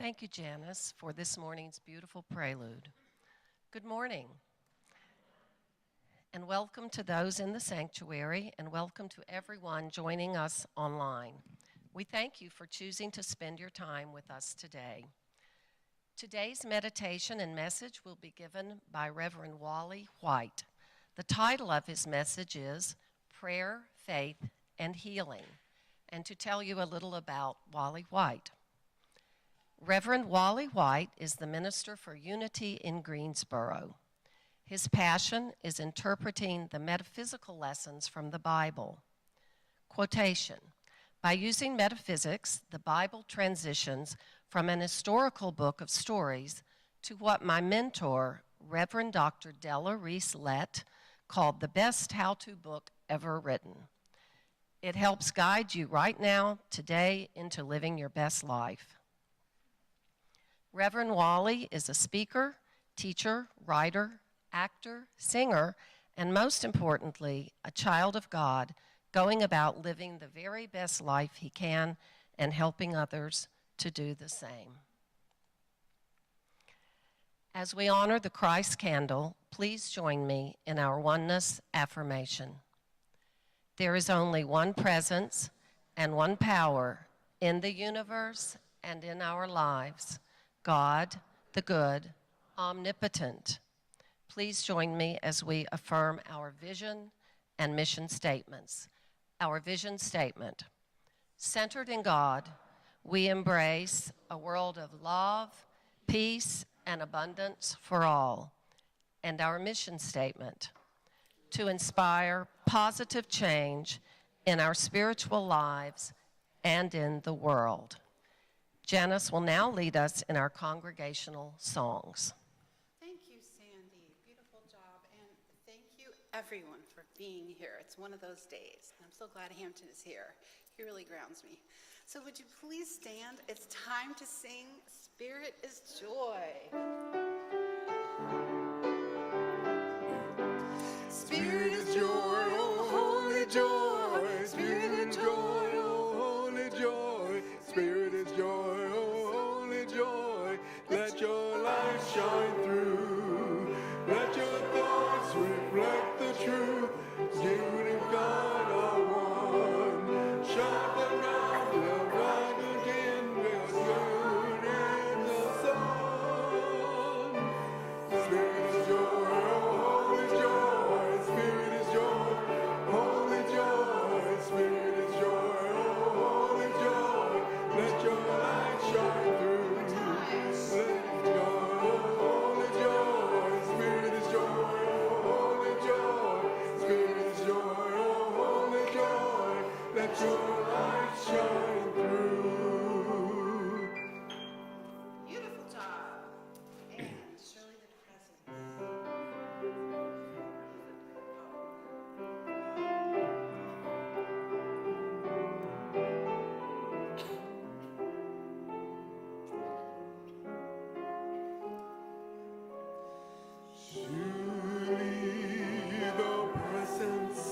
Thank you, Janice, for this morning's beautiful prelude. Good morning, and welcome to those in the sanctuary, and welcome to everyone joining us online. We thank you for choosing to spend your time with us today. Today's meditation and message will be given by Reverend Wally White. The title of his message is Prayer, Faith, and Healing. And to tell you a little about Wally White. Reverend Wally White is the minister for Unity in Greensboro. His passion is interpreting the metaphysical lessons from the Bible. Quotation: by using metaphysics, the Bible transitions from an historical book of stories to what my mentor, Reverend Dr. Della Reese-Lett, called the best how-to book ever written. It helps guide you right now, today, into living your best life. Reverend Wally is a speaker, teacher, writer, actor, singer, and most importantly, a child of God, going about living the very best life he can and helping others to do the same. As we honor the Christ candle, please join me in our oneness affirmation. There is only one presence and one power in the universe and in our lives. God, the good, omnipotent. Please join me as we affirm our vision and mission statements. Our vision statement: centered in God, we embrace a world of love, peace, and abundance for all. And our mission statement: to inspire positive change in our spiritual lives and in the world. Janice will now lead us in our congregational songs. Thank you, Sandy. Beautiful job. And thank you, everyone, for being here. It's one of those days. I'm so glad Hampton is here. He really grounds me. So would you please stand? It's time to sing Spirit is Joy. Spirit is joy, oh holy joy. Spirit is joy, oh holy joy. Spirit is joy, oh holy joy. Let your light shine through. Let your thoughts reflect the truth. You and God are one. Shut the mouth of God again. We're good in the sun. Spirit is joy, oh holy joy. Spirit is joy, holy joy. Spirit is joy, oh holy joy. Let your light shine through. Let it go, oh holy joy. Spirit is joy, oh holy joy. Spirit is joy, oh holy joy. Let your light shine through. Beautiful job. And surely the presence. Surely the presence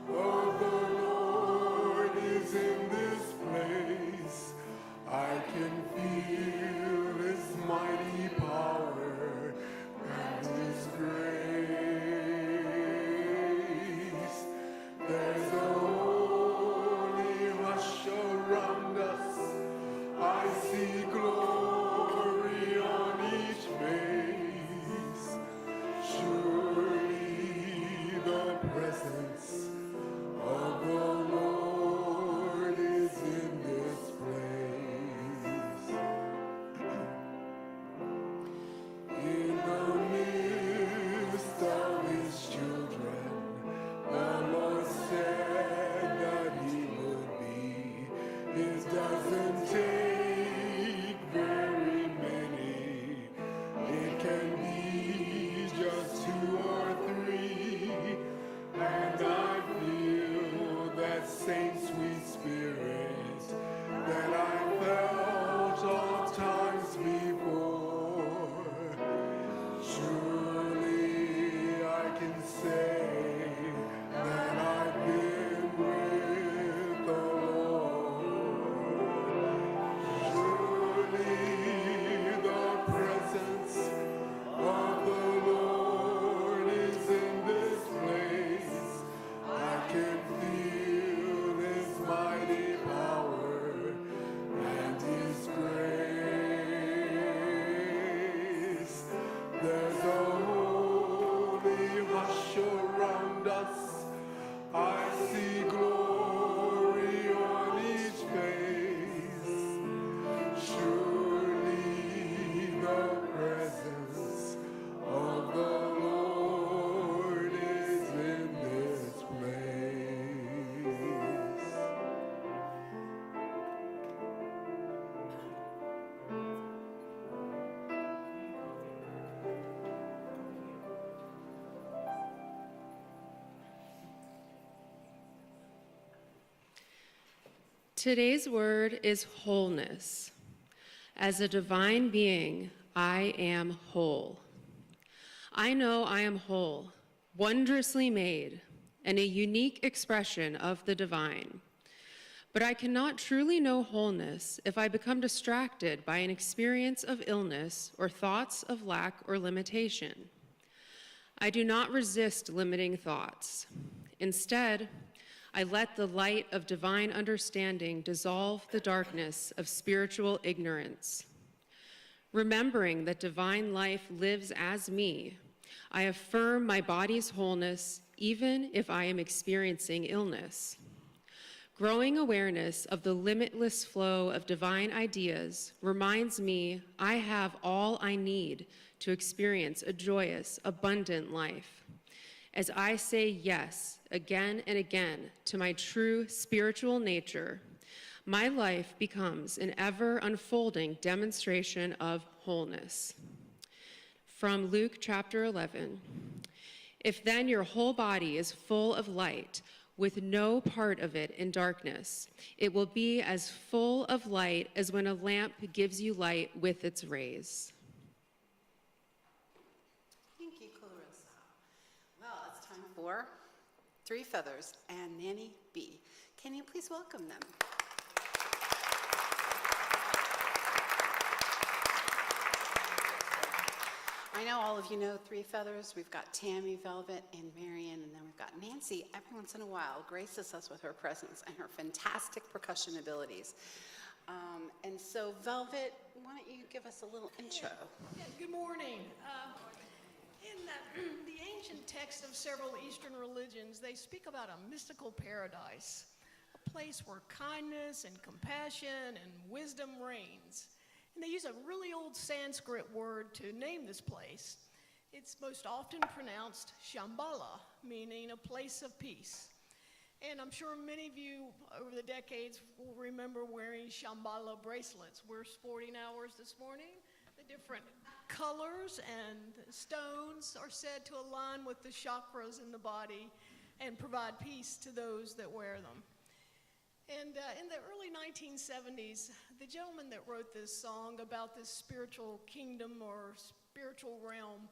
of the Lord is in this place. I can feel His mighty power and His grace. There's a holy rush around us. I see glory on each face. Surely the presence of the Lord is in this place. There's a holy hush around us. I see glory on each face. Surely the presence of the Lord is in this place. Today's word is wholeness. As a divine being, I am whole. I know I am whole, wondrously made, and a unique expression of the divine. But I cannot truly know wholeness if I become distracted by an experience of illness or thoughts of lack or limitation. I do not resist limiting thoughts. Instead, I let the light of divine understanding dissolve the darkness of spiritual ignorance. Remembering that divine life lives as me, I affirm my body's wholeness even if I am experiencing illness. Growing awareness of the limitless flow of divine ideas reminds me I have all I need to experience a joyous, abundant life. As I say yes again and again to my true spiritual nature, my life becomes an ever-unfolding demonstration of wholeness. From Luke chapter 11, if then your whole body is full of light, with no part of it in darkness, it will be as full of light as when a lamp gives you light with its rays. Thank you, Clarissa. Well, it's time for Three Feathers and Nanny B. Can you please welcome them? I know all of you know Three Feathers. We've got Tammy, Velvet, and Marion, and then we've got Nancy. Every once in a while graces us with her presence and her fantastic percussion abilities. And so, Velvet, why don't you give us a little intro? Yeah, good morning. In the ancient text of several Eastern religions, they speak about a mystical paradise, a place where kindness and compassion and wisdom reigns. And they use a really old Sanskrit word to name this place. It's most often pronounced Shambhala, meaning a place of peace. And I'm sure many of you over the decades will remember wearing Shambhala bracelets. We're sporting ours this morning. The different colors and stones are said to align with the chakras in the body and provide peace to those that wear them. And in the early 1970s, the gentleman that wrote this song about this spiritual kingdom or spiritual realm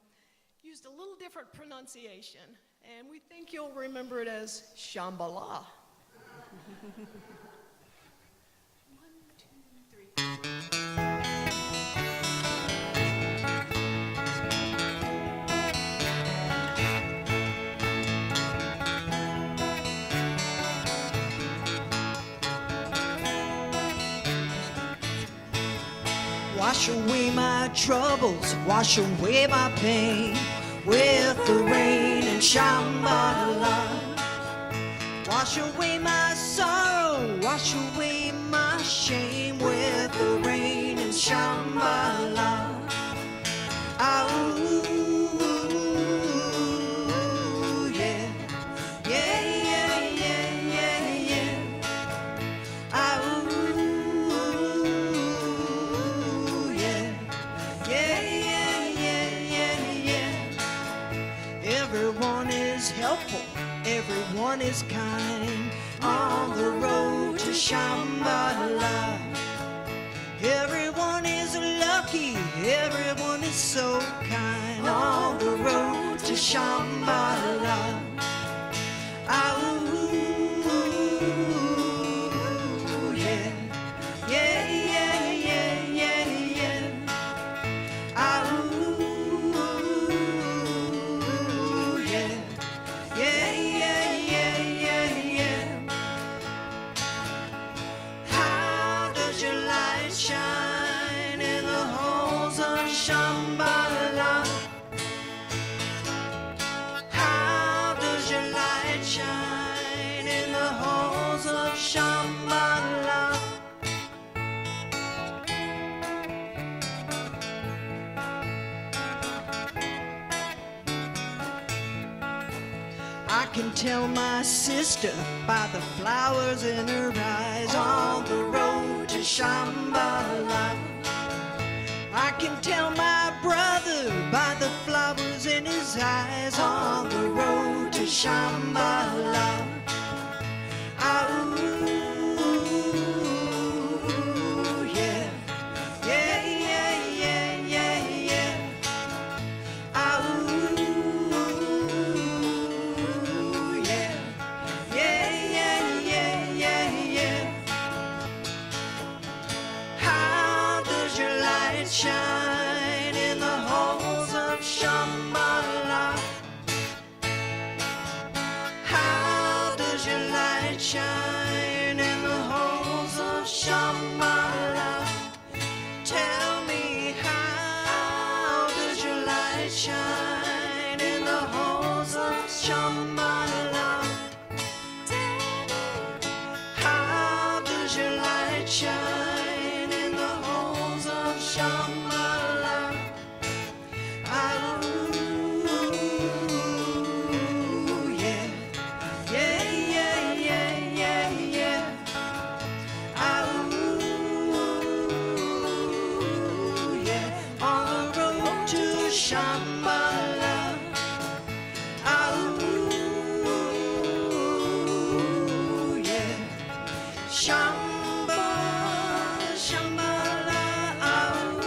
used a little different pronunciation, and we think you'll remember it as Shambhala. 1, 2, 3. Wash away my troubles, wash away my pain with the rain and Shambhala. Wash away my sorrow, wash away my shame with the rain and Shambhala. Ooh, yeah, yeah, yeah, yeah, yeah, yeah. Ooh, yeah, yeah, yeah, yeah, yeah, yeah. Everyone is helpful, everyone is kind on the road to Shambhala. Everyone is lucky, everyone is so kind on the road to Shambhala. Ooh, yeah, yeah, yeah, yeah, yeah, yeah. Ooh, yeah, yeah, yeah, yeah, yeah, yeah. How does your light shine in the halls of Shambhala? I can tell my sister by the flowers in her eyes on the road to Shambhala. I can tell my brother by the flowers in his eyes on the road to Shambhala. Ooh, yeah, yeah, yeah, yeah, yeah, yeah. Ooh, yeah, yeah, yeah, yeah, yeah, yeah. How does your light shine in the halls of Shambhala? How does your light shine in the halls of Shambhala? Tell me, how does your light shine in the halls of Shambhala? How does your light shine in the halls of Shambhala? Ooh, yeah, yeah, yeah, yeah, yeah, yeah. Ooh, yeah, on the road to Shambhala. Ooh, yeah. Shamba, Shambhala,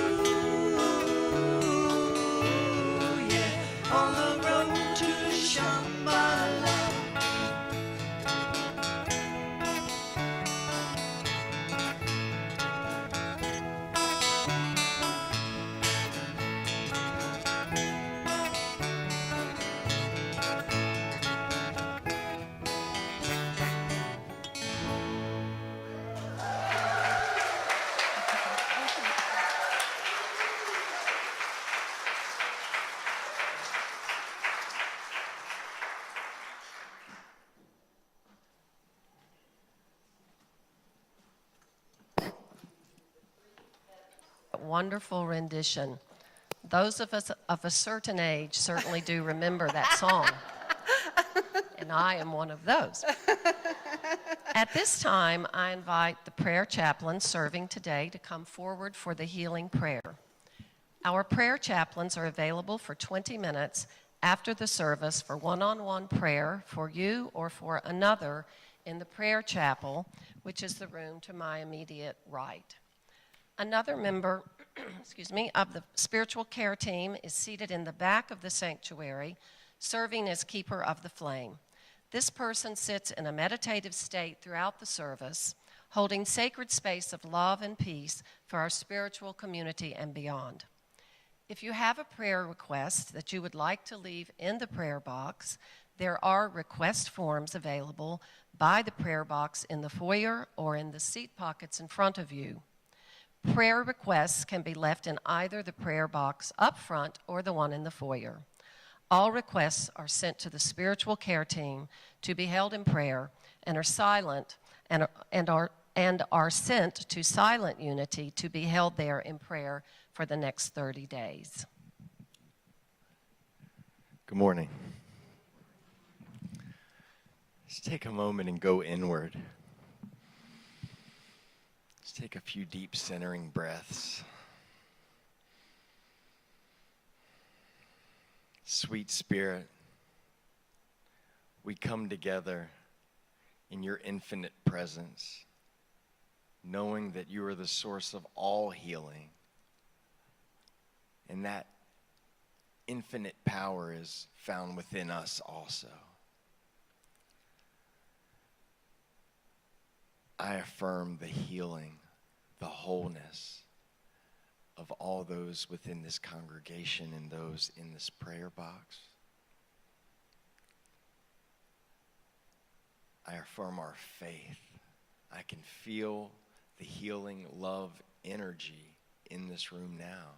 ooh, yeah, on the road to Shambhala. Wonderful rendition. Those of us of a certain age certainly do remember that song. And I am one of those. At this time, I invite the prayer chaplain serving today to come forward for the healing prayer. Our prayer chaplains are available for 20 minutes after the service for one-on-one prayer for you or for another in the prayer chapel, which is the room to my immediate right. Another member of the spiritual care team is seated in the back of the sanctuary, serving as keeper of the flame. This person sits in a meditative state throughout the service, holding sacred space of love and peace for our spiritual community and beyond. If you have a prayer request that you would like to leave in the prayer box, there are request forms available by the prayer box in the foyer or in the seat pockets in front of you. Prayer requests can be left in either the prayer box up front or the one in the foyer. All requests are sent to the spiritual care team to be held in prayer and are silent and are sent to Silent Unity to be held there in prayer for the next 30 days. Good morning. Let's take a moment and go inward. Let's take a few deep centering breaths. Sweet Spirit, we come together in your infinite presence, knowing that you are the source of all healing, and that infinite power is found within us also. I affirm the healing, the wholeness of all those within this congregation and those in this prayer box. I affirm our faith. I can feel the healing love energy in this room now,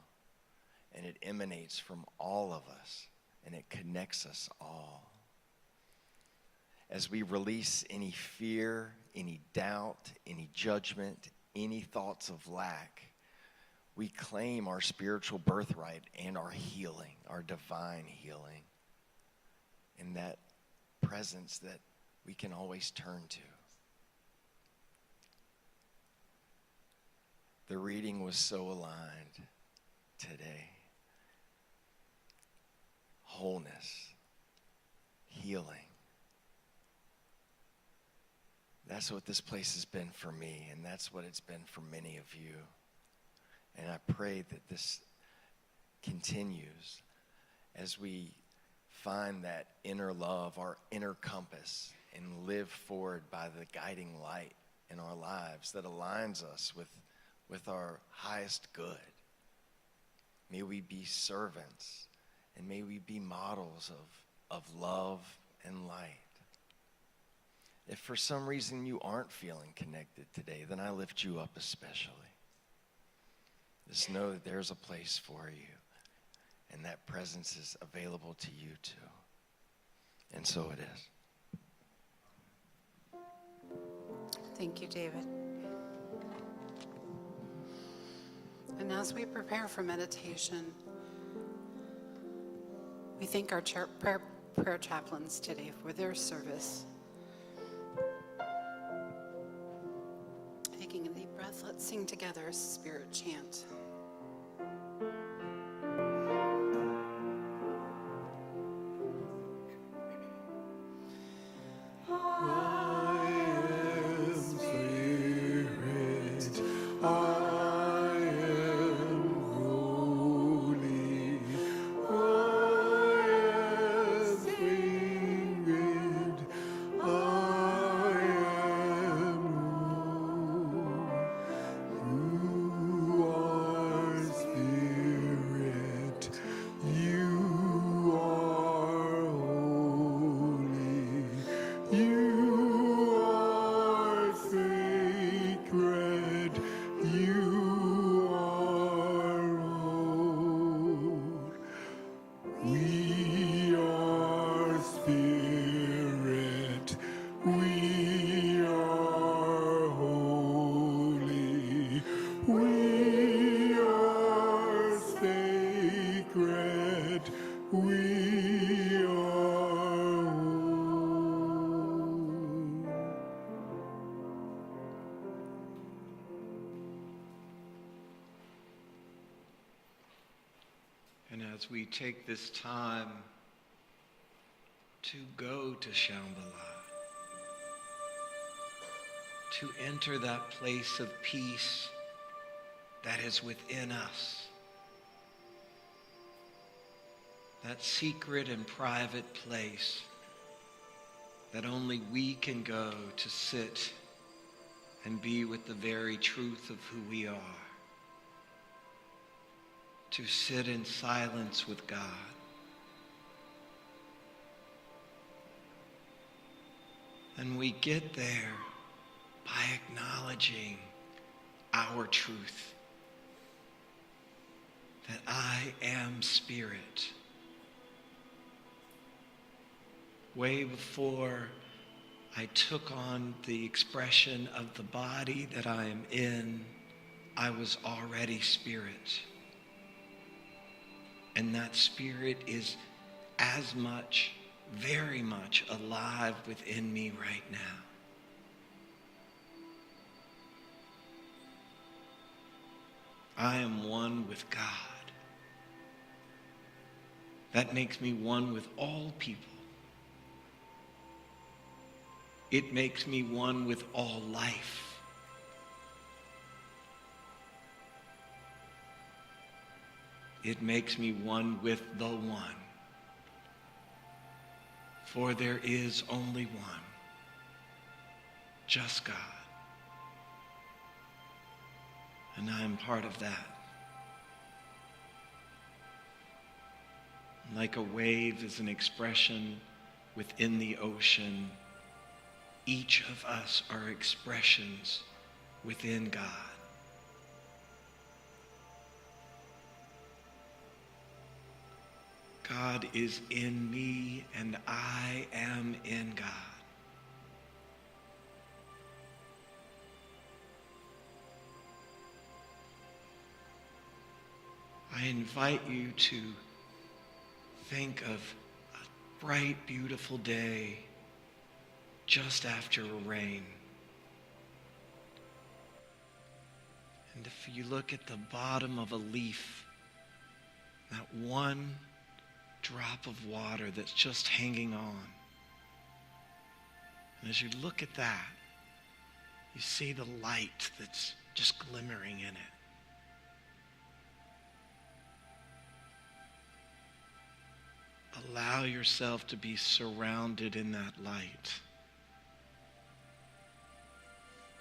and it emanates from all of us, and it connects us all. As we release any fear, any doubt, any judgment, any thoughts of lack, we claim our spiritual birthright and our healing, our divine healing. And that presence that we can always turn to. The reading was so aligned today. Wholeness, healing. That's what this place has been for me, and that's what it's been for many of you. And I pray that this continues as we find that inner love, our inner compass, and live forward by the guiding light in our lives that aligns us with our highest good. May we be servants, and may we be models of love and light. If for some reason you aren't feeling connected today, then I lift you up especially. Just know that there's a place for you, and that presence is available to you too. And so it is. Thank you, David. And as we prepare for meditation, we thank our prayer chaplains today for their service. Taking a deep breath, let's sing together a spirit chant. And as we take this time to go to Shambhala, to enter that place of peace that is within us, that secret and private place that only we can go to sit and be with the very truth of who we are. To sit in silence with God. And we get there by acknowledging our truth, that I am spirit. Way before I took on the expression of the body that I am in, I was already spirit. And that spirit is as much, very much alive within me right now. I am one with God. That makes me one with all people. It makes me one with all life. It makes me one with the one. For there is only one, just God. And I am part of that. Like a wave is an expression within the ocean, each of us are expressions within God. God is in me and I am in God. I invite you to think of a bright, beautiful day just after a rain. And if you look at the bottom of a leaf, that one drop of water that's just hanging on. And as you look at that, you see the light that's just glimmering in it. Allow yourself to be surrounded in that light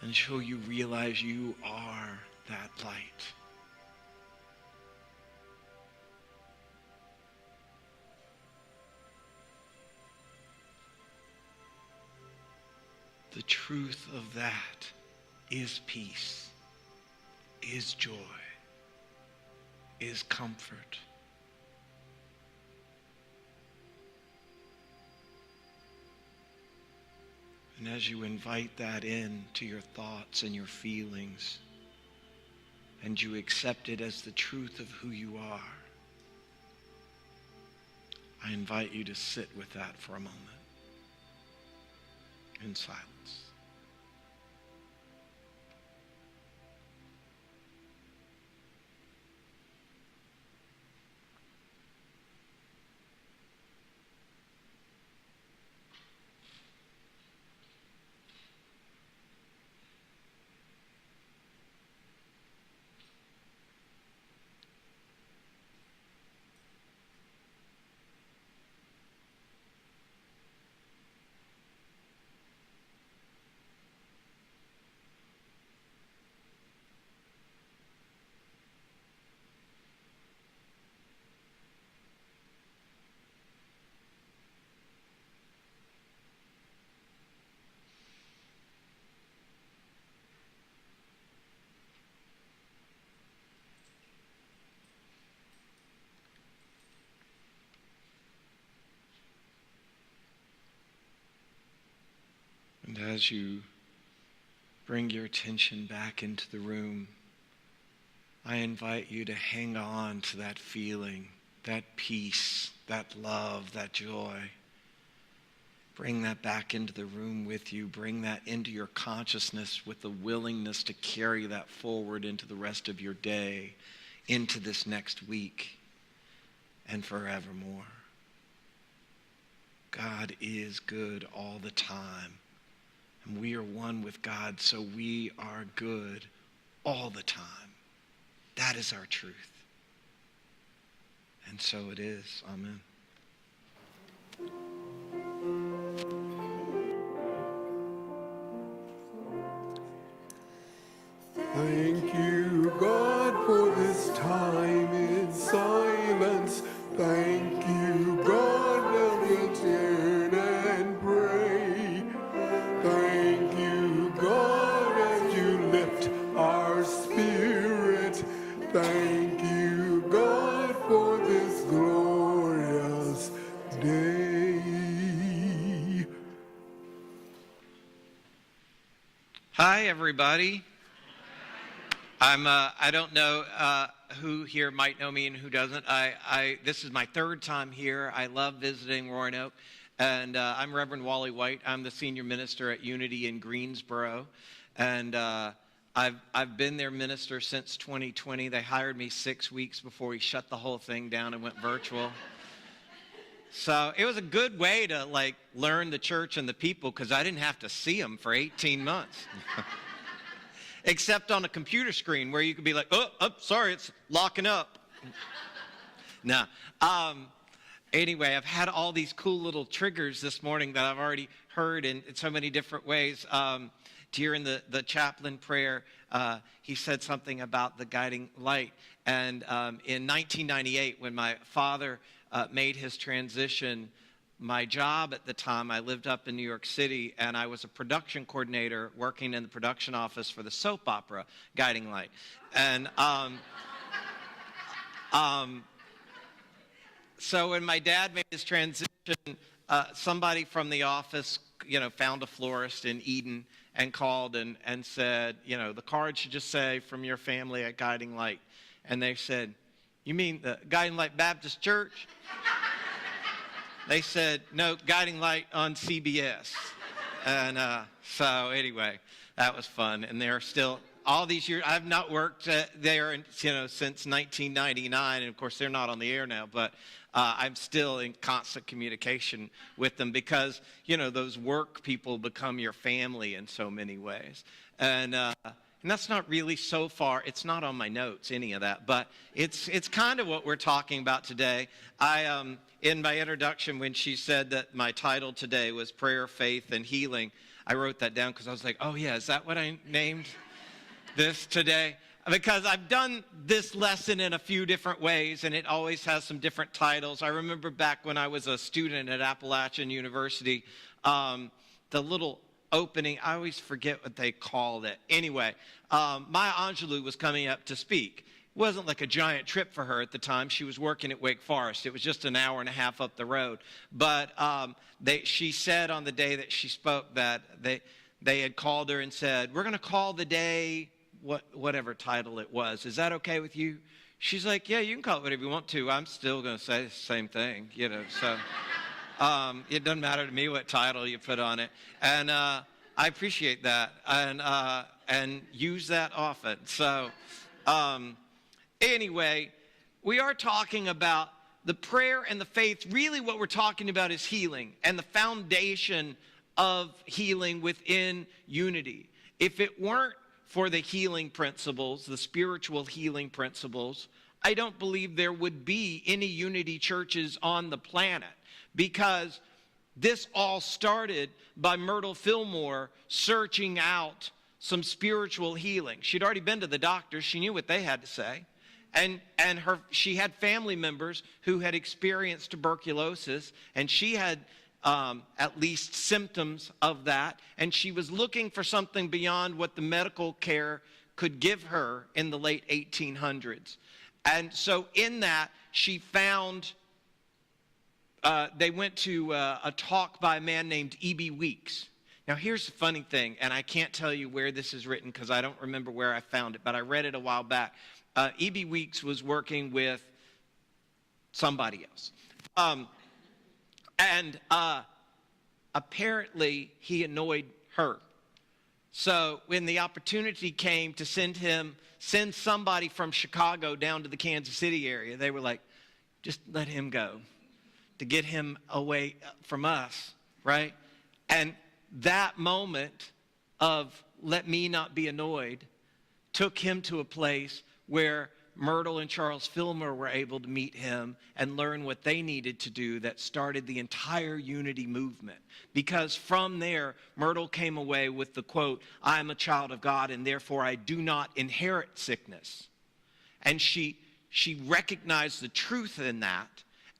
until you realize you are that light. The truth of that is peace, is joy, is comfort. And as you invite that in to your thoughts and your feelings, and you accept it as the truth of who you are, I invite you to sit with that for a moment in silence. And as you bring your attention back into the room, I invite you to hang on to that feeling, that peace, that love, that joy. Bring that back into the room with you. Bring that into your consciousness with the willingness to carry that forward into the rest of your day, into this next week, and forevermore. God is good all the time. And we are one with God, so we are good all the time. That is our truth. And so it is. Amen. Thank you, God, for this time in silence. Thank you, God, that we turn and pray. Thank you, God, as you lift our spirit. Thank you, God, for this glorious day. Hi, everybody. I don't know who here might know me and who doesn't. This is my third time here. I love visiting Roanoke. And I'm Reverend Wally White. I'm the senior minister at Unity in Greensboro. And I've been their minister since 2020. They hired me 6 weeks before we shut the whole thing down and went virtual. So it was a good way to learn the church and the people, because I didn't have to see them for 18 months. Except on a computer screen where you could be like, oh, sorry, it's locking up. No. Anyway, I've had all these cool little triggers this morning that I've already heard in so many different ways. During the chaplain prayer, he said something about the guiding light. And in 1998, when my father made his transition, my job at the time, I lived up in New York City, and I was a production coordinator working in the production office for the soap opera Guiding Light. And so when my dad made his transition, somebody from the office, found a florist in Eden and called and said, the card should just say, from your family at Guiding Light. And they said, you mean the Guiding Light Baptist Church? They said, no, Guiding Light on CBS. And so anyway, that was fun. And they're still, all these years, I've not worked there since 1999. And of course, they're not on the air now, but I'm still in constant communication with them because, those work people become your family in so many ways. And that's not really so far, it's not on my notes, any of that, but it's kind of what we're talking about today. In my introduction, when she said that my title today was Prayer, Faith, and Healing, I wrote that down because I was like, oh yeah, is that what I named this today? Because I've done this lesson in a few different ways, and it always has some different titles. I remember back when I was a student at Appalachian University, the little opening, I always forget what they called it. Anyway, Maya Angelou was coming up to speak. It wasn't like a giant trip for her at the time. She was working at Wake Forest. It was just an hour and a half up the road. But she said on the day that she spoke that they had called her and said, we're going to call the day whatever title it was. Is that okay with you? She's like, yeah, you can call it whatever you want to. I'm still going to say the same thing, So it doesn't matter to me what title you put on it. And I appreciate that and use that often. So anyway, we are talking about the prayer and the faith. Really what we're talking about is healing and the foundation of healing within Unity. If it weren't for the healing principles, the spiritual healing principles, I don't believe there would be any Unity churches on the planet, because this all started by Myrtle Fillmore searching out some spiritual healing. She'd already been to the doctors. She knew what they had to say. And she had family members who had experienced tuberculosis, and she had at least symptoms of that. And she was looking for something beyond what the medical care could give her in the late 1800s. And so in that, she found, they went to a talk by a man named E.B. Weeks. Now, here's the funny thing, and I can't tell you where this is written because I don't remember where I found it, but I read it a while back. E.B. Weeks was working with somebody else. And apparently, he annoyed her. So when the opportunity came to send somebody from Chicago down to the Kansas City area, they were like, just let him go to get him away from us, right? And that moment of let me not be annoyed took him to a place where Myrtle and Charles Fillmore were able to meet him and learn what they needed to do that started the entire Unity movement. Because from there, Myrtle came away with the quote, I am a child of God and therefore I do not inherit sickness. And she recognized the truth in that.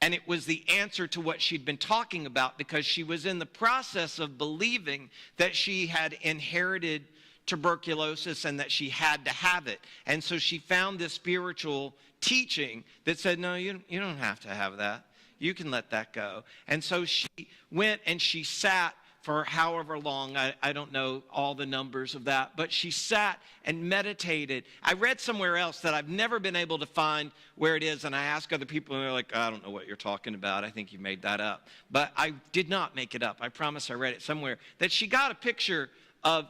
And it was the answer to what she'd been talking about, because she was in the process of believing that she had inherited tuberculosis and that she had to have it. And so she found this spiritual teaching that said, no, you don't have to have that. You can let that go. And so she went and she sat for however long, I don't know all the numbers of that, but she sat and meditated. I read somewhere else that I've never been able to find where it is, and I ask other people, and they're like, I don't know what you're talking about. I think you made that up. But I did not make it up. I promise I read it somewhere, that she got a picture of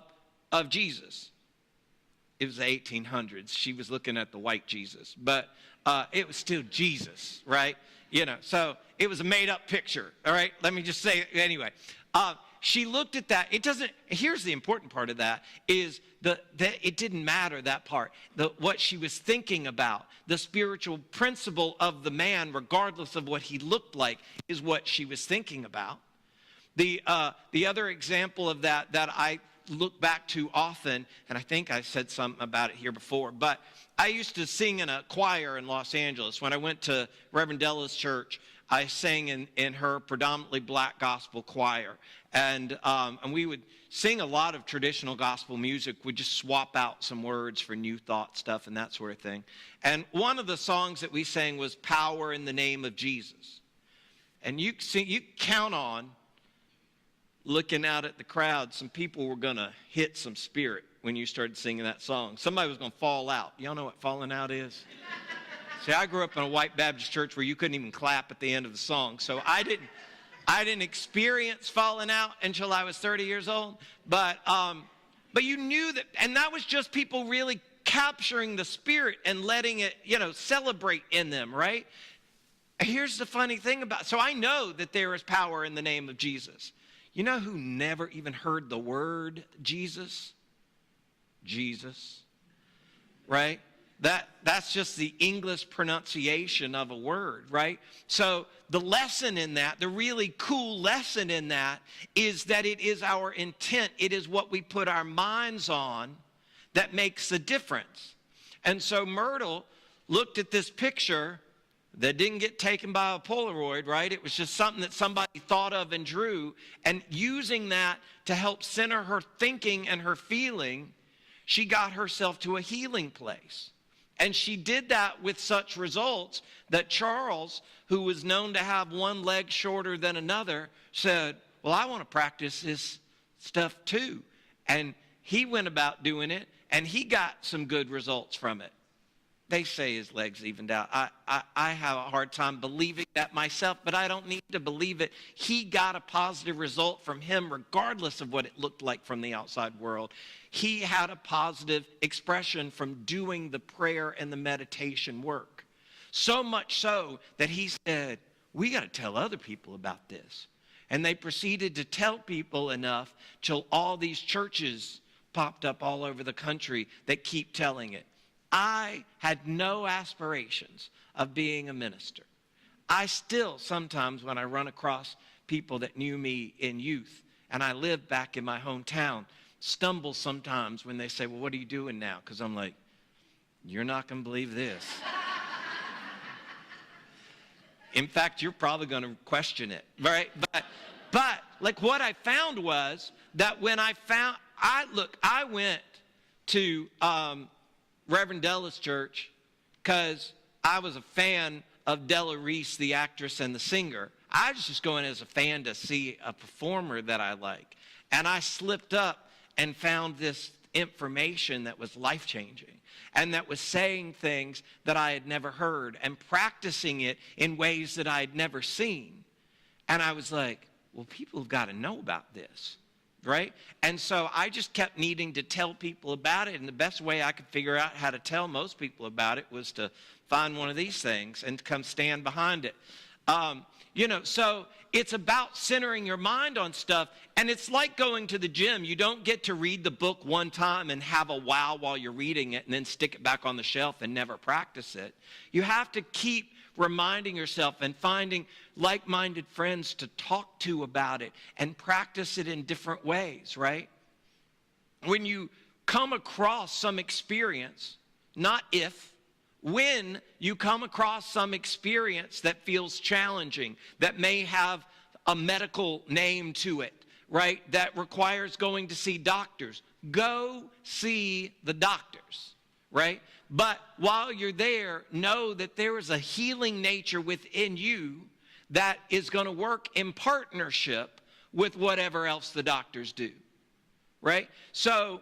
Jesus. It was the 1800s. She was looking at the white Jesus, but it was still Jesus, right? So it was a made-up picture, all right? Let me just say it anyway. She looked at that. Here's the important part of that, is that it didn't matter, that part. What she was thinking about, the spiritual principle of the man, regardless of what he looked like, is what she was thinking about. The other example of that I look back to often, and I think I said something about it here before, but I used to sing in a choir in Los Angeles. When I went to Reverend Della's church, I sang in her predominantly black gospel choir. And we would sing a lot of traditional gospel music. We'd just swap out some words for new thought stuff and that sort of thing. And one of the songs that we sang was Power in the Name of Jesus. And you count on, looking out at the crowd, some people were going to hit some spirit when you started singing that song. Somebody was going to fall out. Y'all know what falling out is? See, I grew up in a white Baptist church where you couldn't even clap at the end of the song. So I I didn't experience falling out until I was 30 years old, but you knew that, and that was just people really capturing the Spirit and letting it, celebrate in them, right? Here's the funny thing so I know that there is power in the name of Jesus. You know who never even heard the word Jesus? Jesus, right? That's just the English pronunciation of a word, right? So the lesson in that, the really cool lesson in that, is that it is our intent. It is what we put our minds on that makes the difference. And so Myrtle looked at this picture that didn't get taken by a Polaroid, right? It was just something that somebody thought of and drew. And using that to help center her thinking and her feeling, she got herself to a healing place. And she did that with such results that Charles, who was known to have one leg shorter than another, said, well, I want to practice this stuff too. And he went about doing it, and he got some good results from it. They say his legs evened out. I have a hard time believing that myself, but I don't need to believe it. He got a positive result from him regardless of what it looked like from the outside world. He had a positive expression from doing the prayer and the meditation work. So much so that he said, we got to tell other people about this. And they proceeded to tell people enough till all these churches popped up all over the country that keep telling it. I had no aspirations of being a minister. I still sometimes, when I run across people that knew me in youth, and I live back in my hometown, stumble sometimes when they say, well, what are you doing now? Because I'm like, you're not going to believe this. In fact, you're probably going to question it, right? But like what I found was that when I went to Reverend Della's church because I was a fan of Della Reese, the actress and the singer. I was just going as a fan to see a performer that I like. And I slipped up and found this information that was life-changing and that was saying things that I had never heard and practicing it in ways that I had never seen. And I was like, well, people have got to know about this. Right? And so I just kept needing to tell people about it. And the best way I could figure out how to tell most people about it was to find one of these things and come stand behind it. So it's about centering your mind on stuff. And it's like going to the gym. You don't get to read the book one time and have a wow while you're reading it and then stick it back on the shelf and never practice it. You have to keep reminding yourself and finding like-minded friends to talk to about it and practice it in different ways, right? When you come across some experience, not if, when you come across some experience that feels challenging, that may have a medical name to it, right, that requires going to see doctors, go see the doctors, right? But while you're there, know that there is a healing nature within you that is going to work in partnership with whatever else the doctors do, right? So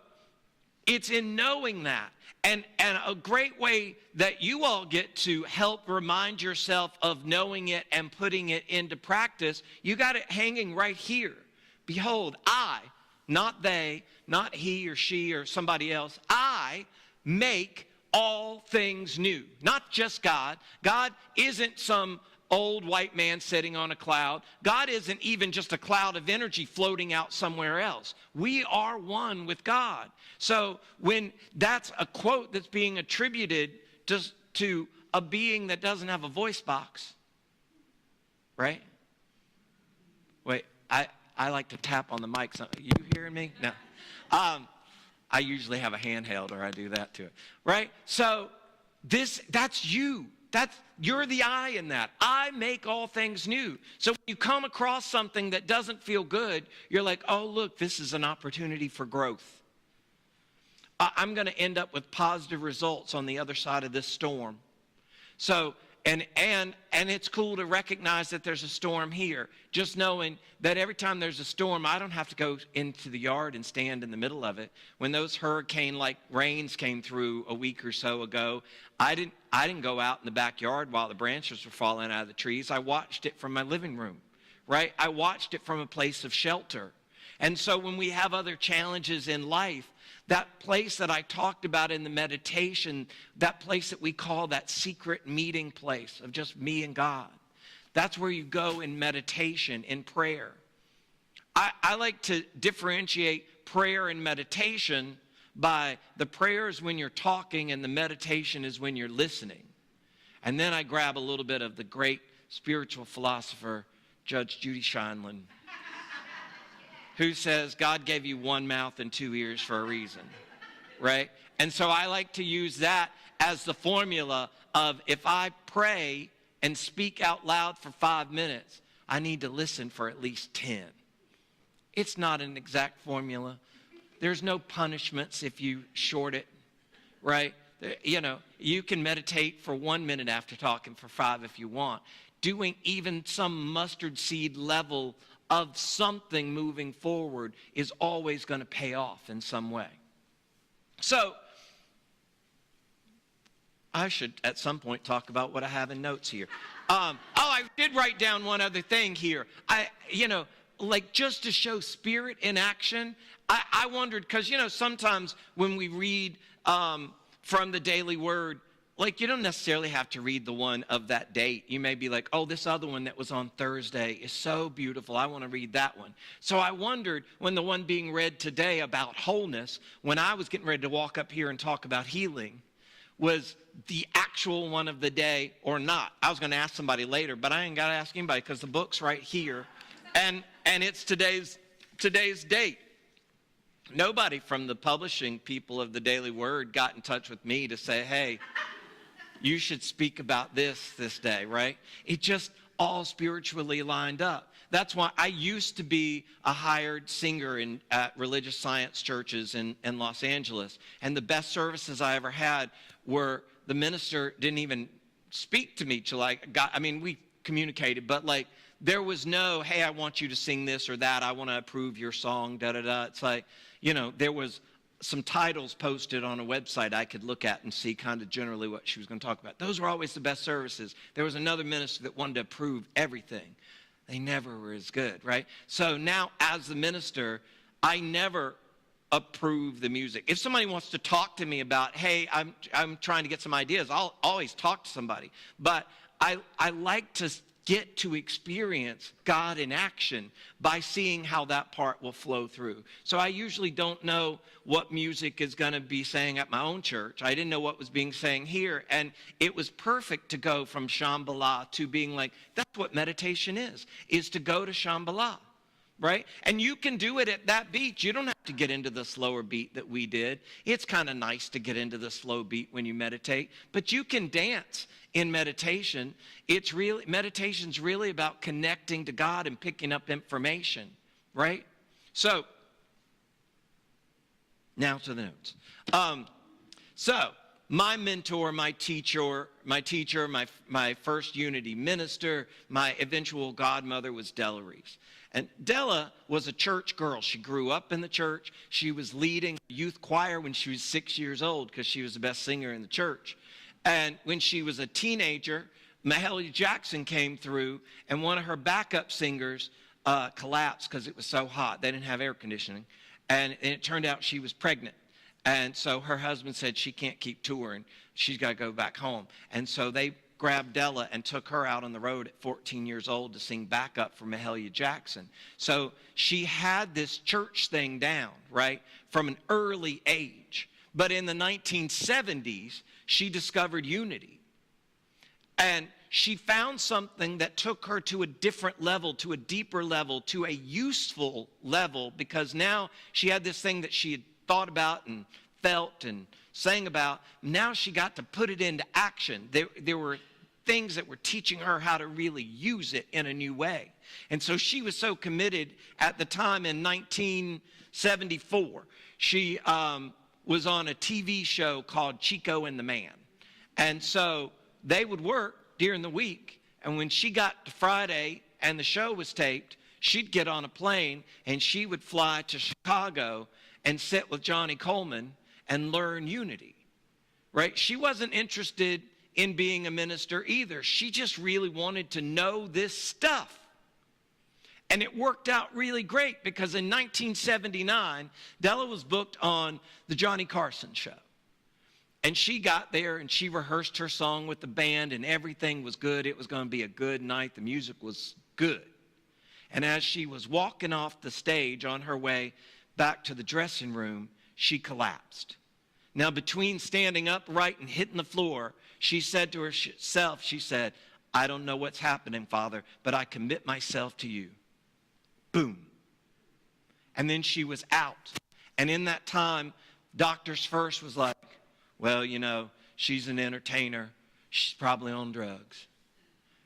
it's in knowing that. And a great way that you all get to help remind yourself of knowing it and putting it into practice, you got it hanging right here. Behold, I, not they, not he or she or somebody else, I make all things new. Not just God. God isn't some old white man sitting on a cloud. God isn't even just a cloud of energy floating out somewhere else. We are one with God. So when that's a quote that's being attributed to a being that doesn't have a voice box, right? Wait, I like to tap on the mic. You hearing me? No. I usually have a handheld or I do that to it, right? So that's you. You're the I in that. I make all things new. So when you come across something that doesn't feel good, you're like, oh, look, this is an opportunity for growth. I'm going to end up with positive results on the other side of this storm. So, and it's cool to recognize that there's a storm here. Just knowing that every time there's a storm, I don't have to go into the yard and stand in the middle of it. When those hurricane-like rains came through a week or so ago, I didn't go out in the backyard while the branches were falling out of the trees. I watched it from my living room, right? I watched it from a place of shelter. And so when we have other challenges in life, that place that I talked about in the meditation, that place that we call that secret meeting place of just me and God, that's where you go in meditation, in prayer. I like to differentiate prayer and meditation by the prayer is when you're talking and the meditation is when you're listening. And then I grab a little bit of the great spiritual philosopher, Judge Judy Scheinlin, who says God gave you one mouth and two ears for a reason, right? And so I like to use that as the formula of if I pray and speak out loud for 5 minutes, I need to listen for at least 10. It's not an exact formula. There's no punishments if you short it, right? You know, you can meditate for 1 minute after talking for 5 if you want. Doing even some mustard seed level of something moving forward is always going to pay off in some way. So, I should at some point talk about what I have in notes here. I did write down one other thing here. Like just to show spirit in action, I wondered, because, sometimes when we read from the Daily Word, like you don't necessarily have to read the one of that date. You may be like, oh, this other one that was on Thursday is so beautiful. I want to read that one. So I wondered when the one being read today about wholeness, when I was getting ready to walk up here and talk about healing, was the actual one of the day or not. I was going to ask somebody later, but I ain't got to ask anybody because the book's right here. And it's today's date. Nobody from the publishing people of the Daily Word got in touch with me to say, hey, you should speak about this day, right? It just all spiritually lined up. That's why I used to be a hired singer at religious science churches in Los Angeles. And the best services I ever had were the minister didn't even speak to me till we communicated, but like, there was no, hey, I want you to sing this or that. I want to approve your song, da-da-da. It's like, there was some titles posted on a website I could look at and see kind of generally what she was going to talk about. Those were always the best services. There was another minister that wanted to approve everything. They never were as good, right? So now as the minister, I never approve the music. If somebody wants to talk to me about, hey, I'm trying to get some ideas, I'll always talk to somebody. But I like to get to experience God in action by seeing how that part will flow through. So I usually don't know what music is going to be sang at my own church. I didn't know what was being sang here. And it was perfect to go from Shambhala to being like, that's what meditation is to go to Shambhala, right? And you can do it at that beat. You don't have to get into the slower beat that we did. It's kind of nice to get into the slow beat when you meditate, but you can dance in meditation. Meditation's really about connecting to God and picking up information, right? So, now to the notes. So, my mentor, my teacher, my first Unity minister, my eventual godmother was Della Reeves. And Della was a church girl. She grew up in the church. She was leading a youth choir when she was 6 years old because she was the best singer in the church. And when she was a teenager, Mahalia Jackson came through, and one of her backup singers collapsed because it was so hot. They didn't have air conditioning. And it turned out she was pregnant. And so her husband said she can't keep touring. She's got to go back home. And so they grabbed Della and took her out on the road at 14 years old to sing backup for Mahalia Jackson. So she had this church thing down, right, from an early age. But in the 1970s, she discovered Unity. And she found something that took her to a different level, to a deeper level, to a useful level, because now she had this thing that she had thought about and felt and sang about. Now she got to put it into action. There were things that were teaching her how to really use it in a new way. And so she was so committed at the time in 1974. She was on a TV show called Chico and the Man. And so they would work during the week, and when she got to Friday and the show was taped, she'd get on a plane and she would fly to Chicago and sit with Johnny Coleman and learn Unity, right? She wasn't interested in being a minister either. She just really wanted to know this stuff. And it worked out really great because in 1979, Della was booked on the Johnny Carson show. And she got there and she rehearsed her song with the band and everything was good. It was going to be a good night. The music was good. And as she was walking off the stage on her way back to the dressing room, she collapsed. Now, between standing upright and hitting the floor, she said to herself, she said, I don't know what's happening, Father, but I commit myself to you. Boom. And then she was out. And in that time, doctors first was like, well, you know, she's an entertainer. She's probably on drugs.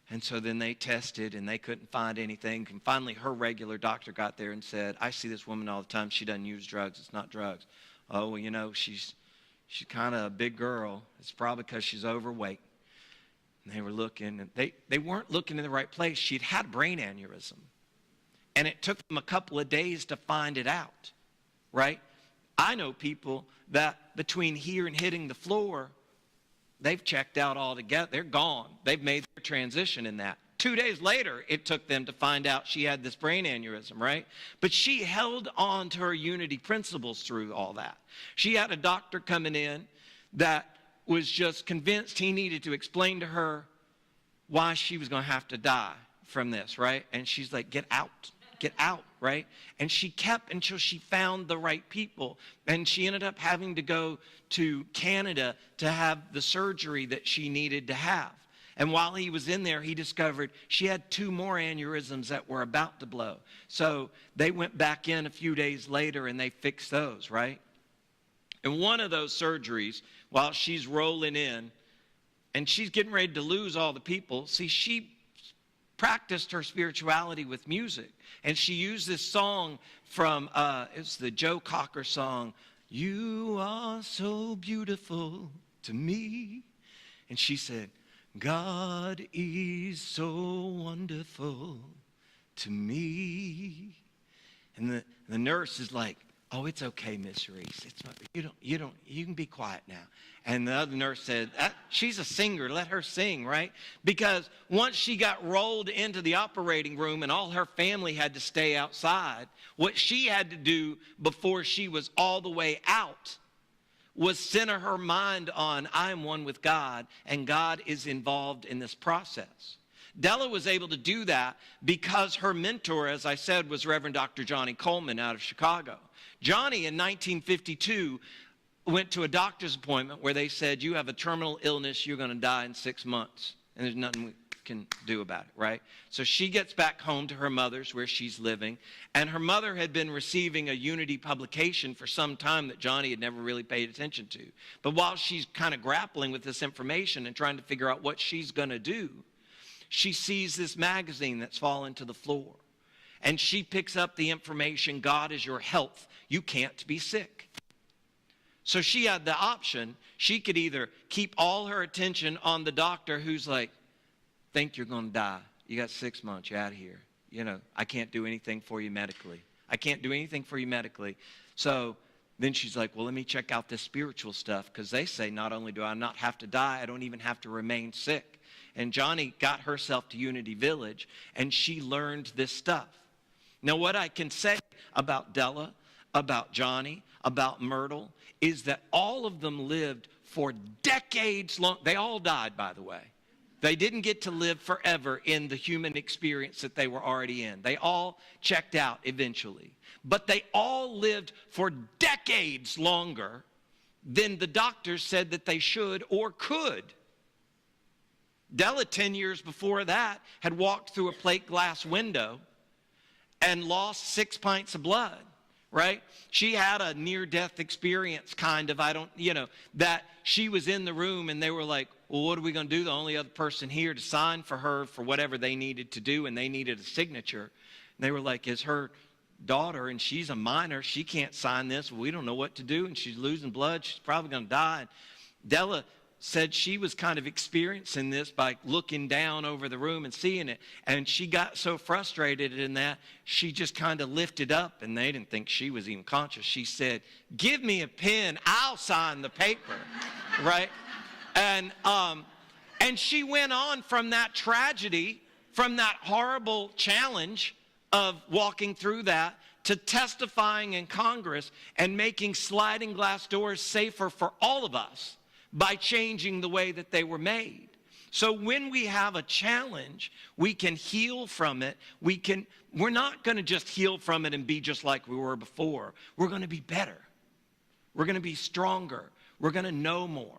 And so then they tested and they couldn't find anything. And finally, her regular doctor got there and said, I see this woman all the time. She doesn't use drugs. It's not drugs. Oh, well, you know, she's kind of a big girl. It's probably because she's overweight. And they were looking. And they weren't looking in the right place. She'd had a brain aneurysm. And it took them a couple of days to find it out, right? I know people that between here and hitting the floor, they've checked out altogether. They're gone. They've made their transition in that. 2 days later, it took them to find out she had this brain aneurysm, right? But she held on to her Unity principles through all that. She had a doctor coming in that was just convinced he needed to explain to her why she was going to have to die from this, right? And she's like, get out, right? And she kept until she found the right people. And she ended up having to go to Canada to have the surgery that she needed to have. And while he was in there, he discovered she had 2 more aneurysms that were about to blow. So they went back in a few days later and they fixed those, right? And one of those surgeries, while she's rolling in, and she's getting ready to lose all the people, see, she practiced her spirituality with music. And she used this song from, it's the Joe Cocker song, You Are So Beautiful to Me. And she said, God is so wonderful to me. And the nurse is like, oh, it's okay, Miss Reese. You can be quiet now. And the other nurse said, she's a singer, let her sing, right? Because once she got rolled into the operating room and all her family had to stay outside, what she had to do before she was all the way out was center her mind on, I am one with God, and God is involved in this process. Della was able to do that because her mentor, as I said, was Reverend Dr. Johnny Coleman out of Chicago. Johnny, in 1952, went to a doctor's appointment where they said, you have a terminal illness, you're going to die in 6 months, and there's nothing we can do about it, right? So she gets back home to her mother's where she's living, and her mother had been receiving a Unity publication for some time that Johnny had never really paid attention to. But while she's kind of grappling with this information and trying to figure out what she's going to do, she sees this magazine that's fallen to the floor. And she picks up the information, God is your health. You can't be sick. So she had the option. She could either keep all her attention on the doctor who's like, think you're going to die. You got 6 months. You're out of here. You know, I can't do anything for you medically. I can't do anything for you medically. So then she's like, well, let me check out this spiritual stuff, because they say not only do I not have to die, I don't even have to remain sick. And Johnny got herself to Unity Village, and she learned this stuff. Now, what I can say about Della, about Johnny, about Myrtle, is that all of them lived for decades long. They all died, by the way. They didn't get to live forever in the human experience that they were already in. They all checked out eventually. But they all lived for decades longer than the doctors said that they should or could. Della, 10 years before that, had walked through a plate glass window and lost 6 pints of blood, right? She had a near-death experience, kind of, that she was in the room and they were like, well, what are we going to do? The only other person here to sign for her for whatever they needed to do, and they needed a signature. And they were like, is her daughter, and she's a minor, she can't sign this. Well, we don't know what to do, and she's losing blood. She's probably going to die. And Della said she was kind of experiencing this by looking down over the room and seeing it. And she got so frustrated in that, she just kind of lifted up, and they didn't think she was even conscious. She said, give me a pen, I'll sign the paper, right? And she went on from that tragedy, from that horrible challenge of walking through that to testifying in Congress and making sliding glass doors safer for all of us by changing the way that they were made. So when we have a challenge, we can heal from it. We're not going to just heal from it and be just like we were before. We're going to be better. We're going to be stronger. We're going to know more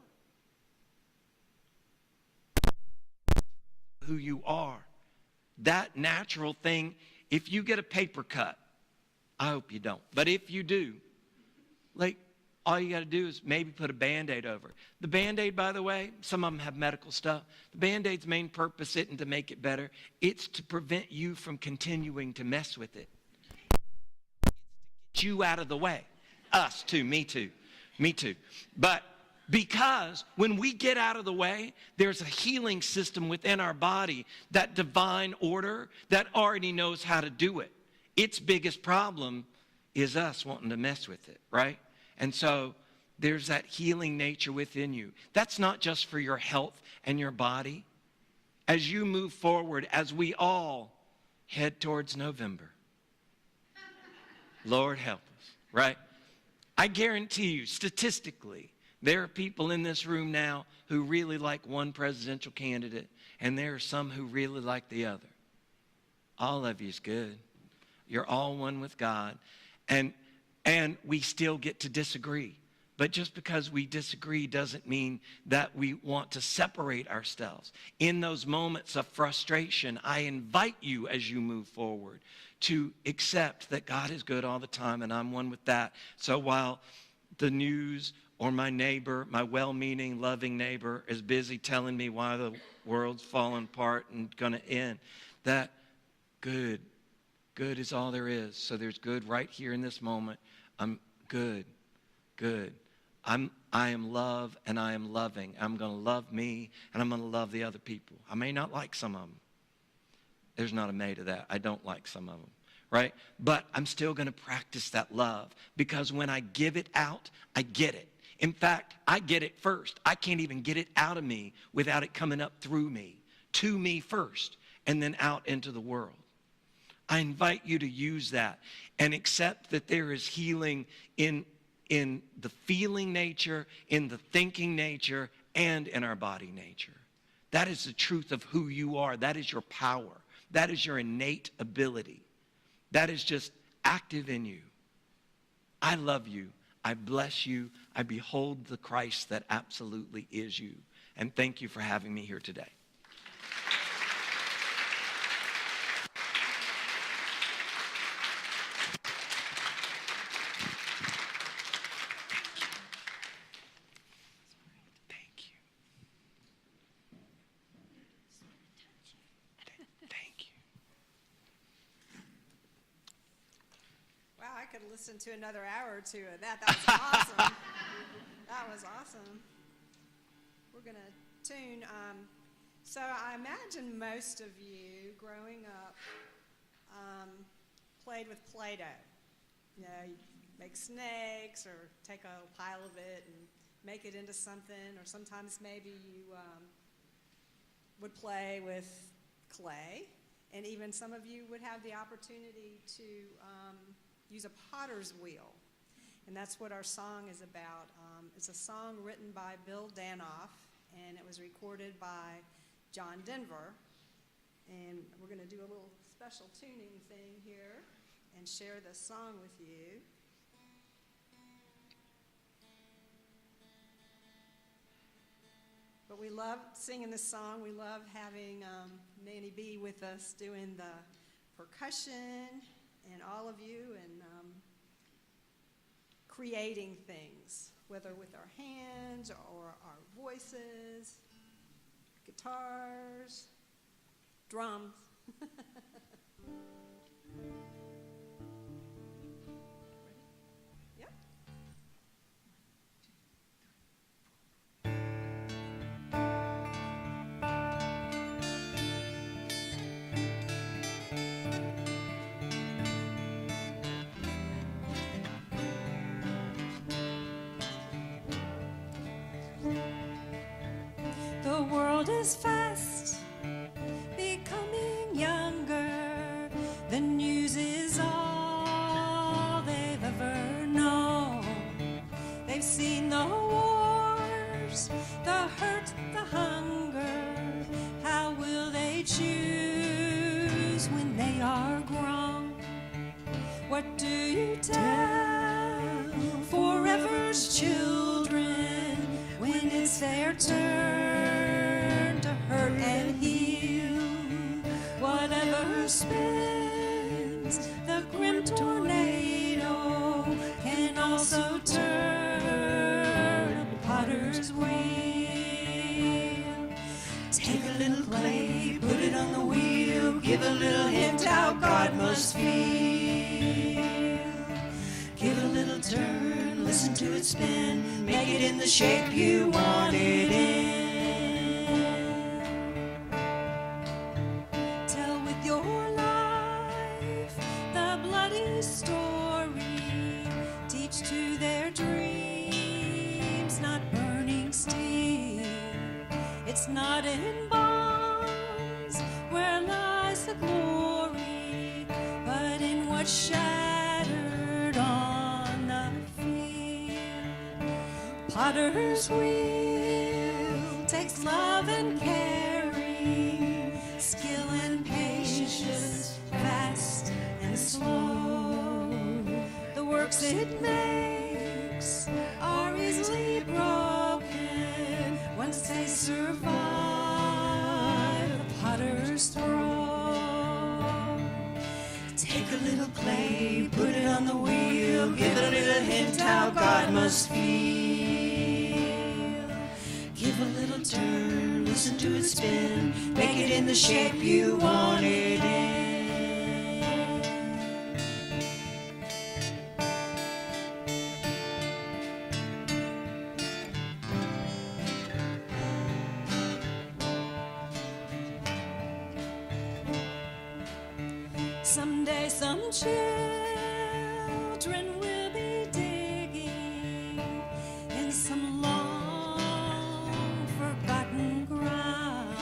who you are. That natural thing, if you get a paper cut, I hope you don't, but if you do, like, all you got to do is maybe put a Band-Aid over it. The Band-Aid, by the way, some of them have medical stuff. The Band-Aid's main purpose isn't to make it better. It's to prevent you from continuing to mess with it. Get you out of the way. Us too, me too, me too. But because when we get out of the way, there's a healing system within our body, that divine order that already knows how to do it. Its biggest problem is us wanting to mess with it, right? And so there's that healing nature within you. That's not just for your health and your body. As you move forward, as we all head towards November, Lord help us, right? I guarantee you, statistically, there are people in this room now who really like one presidential candidate, and there are some who really like the other. All of you is good. You're all one with God. And we still get to disagree. But just because we disagree doesn't mean that we want to separate ourselves. In those moments of frustration, I invite you as you move forward to accept that God is good all the time, and I'm one with that. So while the news or my neighbor, my well-meaning, loving neighbor, is busy telling me why the world's falling apart and going to end, that good is all there is. So there's good right here in this moment. I'm good. I am love and I am loving. I'm going to love me and I'm going to love the other people. I may not like some of them. There's not a may to that. I don't like some of them, right? But I'm still going to practice that love, because when I give it out, I get it. In fact, I get it first. I can't even get it out of me without it coming up through me, to me first, and then out into the world. I invite you to use that and accept that there is healing in the feeling nature, in the thinking nature, and in our body nature. That is the truth of who you are. That is your power. That is your innate ability. That is just active in you. I love you. I bless you. I behold the Christ that absolutely is you. And thank you for having me here today. I could listen to another hour or two of that. That was awesome. That was awesome. We're going to tune. So I imagine most of you growing up played with Play-Doh. You know, you make snakes or take a pile of it and make it into something, or sometimes maybe you would play with clay, and even some of you would have the opportunity to use a potter's wheel. And that's what our song is about. It's a song written by Bill Danoff, and it was recorded by John Denver. And we're going to do a little special tuning thing here and share this song with you. But we love singing this song. We love having Manny B with us doing the percussion, and all of you, and creating things, whether with our hands or our voices, guitars, drums. Yep. The world is fast becoming younger. The news spins, the grim tornado can also turn a potter's wheel. Take a little clay, put it on the wheel, give a little hint how God must feel. Give a little turn, listen to it spin, make it in the shape you want it in. Tell with your life the bloody story, teach to their dreams, not burning steel. It's not in bonds where lies the glory, but in what's shattered on the field. Potter's wheel takes love and caring, skill and patience, fast and slow. The works it makes are easily broken once they survive the potter's throw. Take a little clay, put it on the wheel, give a little hint how God must feel. Give a little turn, listen to it spin, make it in the shape you want it in. Someday some children will be digging in some long forgotten ground.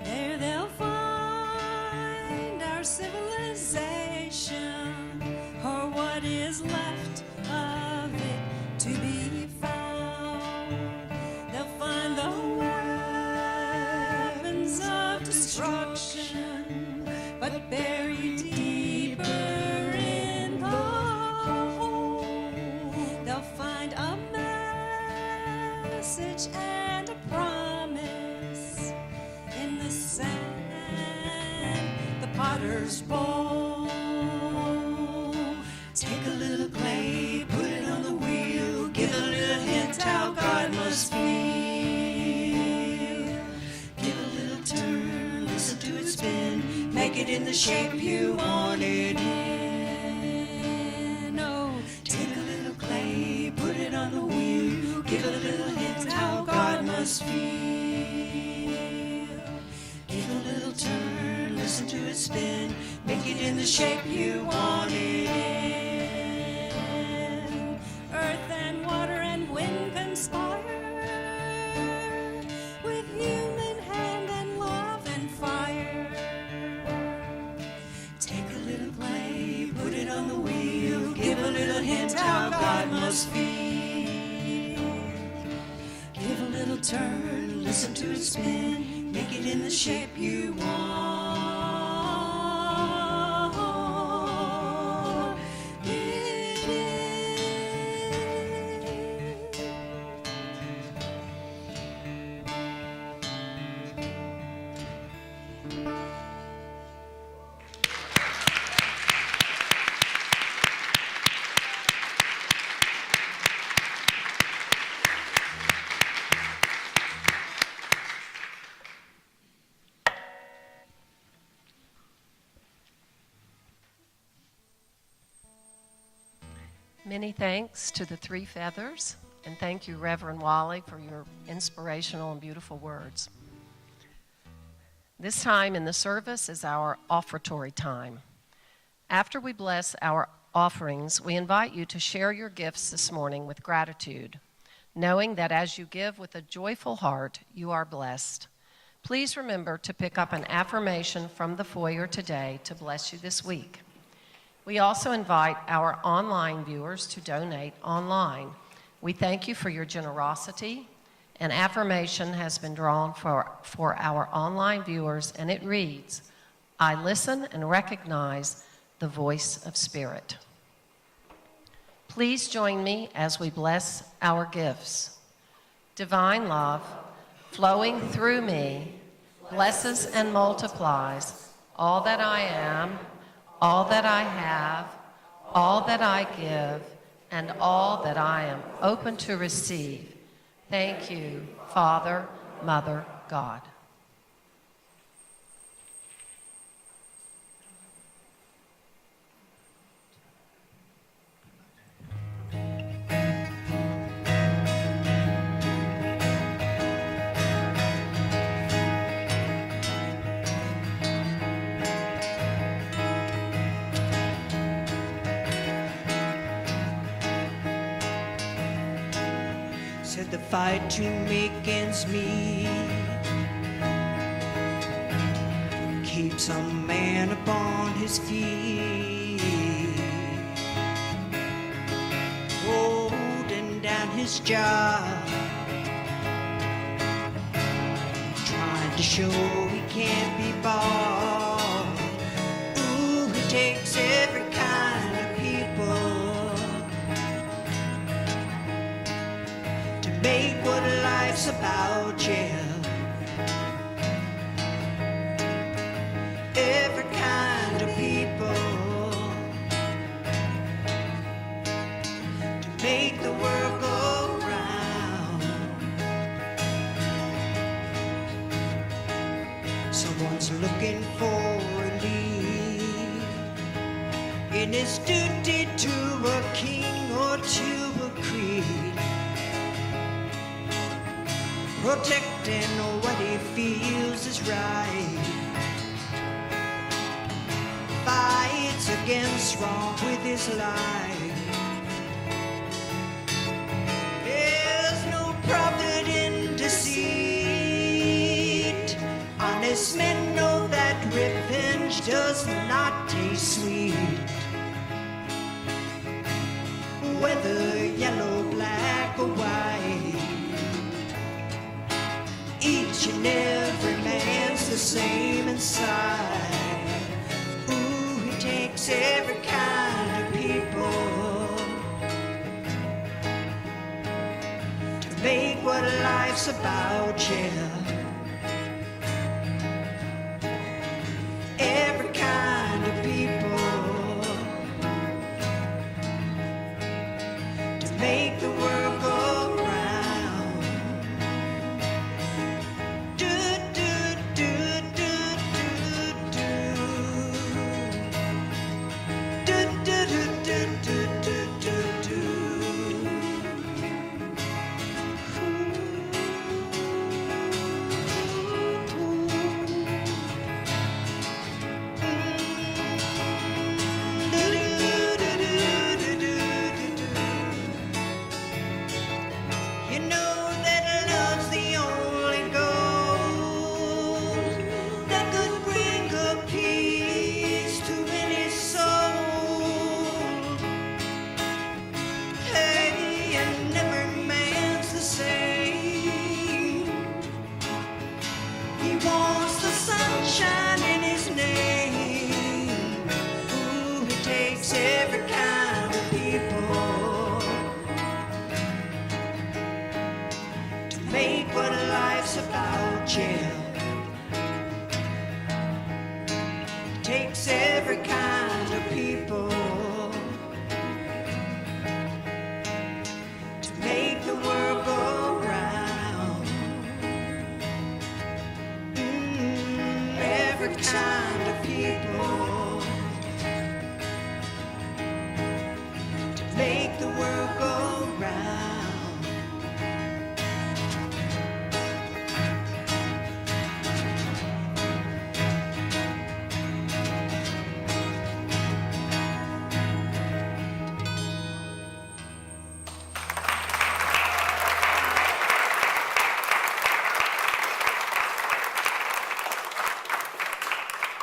There they'll find our civilization, or what is left of it to be found. They'll find the weapons of destruction, but buried deeper in the hole, they'll find a message and a promise in the sand, the potter's bowl. Take a little clay, put it on the wheel, give a little hint how God must feel. Give a little turn, listen to it spin, make it in the shape you want it in. Oh, take a little clay, put it on the wheel, give a little hint how God must feel. Give a little turn, listen to it spin, make it in the shape you want it in. Earth and water and wind conspire with human hand and love and fire. Take a little clay, put it on the wheel, give a little hint how God must feel. Give a little turn, listen to it spin, make it in the shape you want it in. Many thanks to the Three Feathers, and thank you, Reverend Wally, for your inspirational and beautiful words. This time in the service is our offertory time. After we bless our offerings, we invite you to share your gifts this morning with gratitude, knowing that as you give with a joyful heart, you are blessed. Please remember to pick up an affirmation from the foyer today to bless you this week. We also invite our online viewers to donate online. We thank you for your generosity. An affirmation has been drawn for our online viewers, and it reads, I listen and recognize the voice of Spirit. Please join me as we bless our gifts. Divine love flowing through me blesses and multiplies all that I am, all that I have, all that I give, and all that I am open to receive. Thank you, Father, Mother, God. Said the fight to make ends meet keeps a man upon his feet, holding down his job, trying to show he can't be bought. Ooh, it takes every kind of people to make what life's about, yeah. Every kind of people to make the world go round. Someone's looking for a lead in his duty to a king or to a creed, protecting what he feels is right, fights against wrong with his life. There's no profit in deceit. Honest men know that revenge does not taste sweet. Whether yellow, black, or white, each and every man's the same inside. Ooh, it takes every kind of people to make what life's about, yeah. Every kind of people to make the world go round. Do, do, do, do, do, do. Do, do, do, do, do, do, do, do. You know that love's the only goal that could bring a peace to any soul. Hey, and every man's the same. He wants the sunshine in his name. Ooh, it takes every kind of people to make what life's about, yeah. It takes every kind of people to make the world go round. Every kind of people to make the world go round.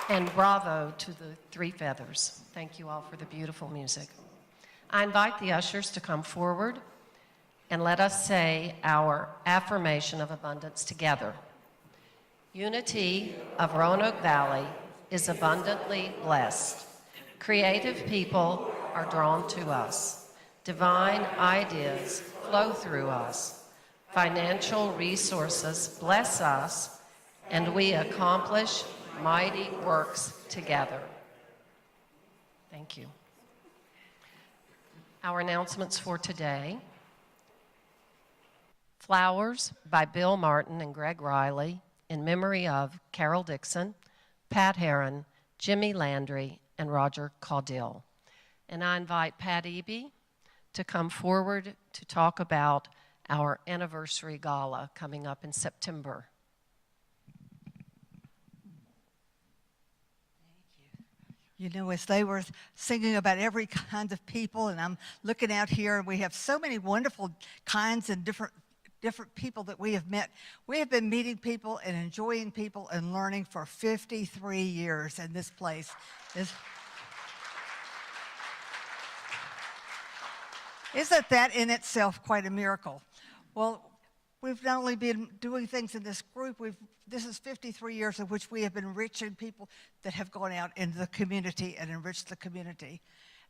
And bravo to the Three Feathers. Thank you all for the beautiful music. I invite the ushers to come forward and let us say our affirmation of abundance together. Unity of Roanoke Valley is abundantly blessed. Creative people are drawn to us. Divine ideas flow through us. Financial resources bless us, and we accomplish mighty works together. Thank you. Our announcements for today. Flowers by Bill Martin and Greg Riley in memory of Carol Dixon, Pat Heron, Jimmy Landry, and Roger Caudill. And I invite Pat Eby to come forward to talk about our anniversary gala coming up in September. You know, as they were singing about every kind of people, and I'm looking out here, and we have so many wonderful kinds and different people that we have met. We have been meeting people and enjoying people and learning for 53 years in this place. Isn't that in itself quite a miracle? Well, we've not only been doing things in this group, this is 53 years of which we have been enriching people that have gone out into the community and enriched the community.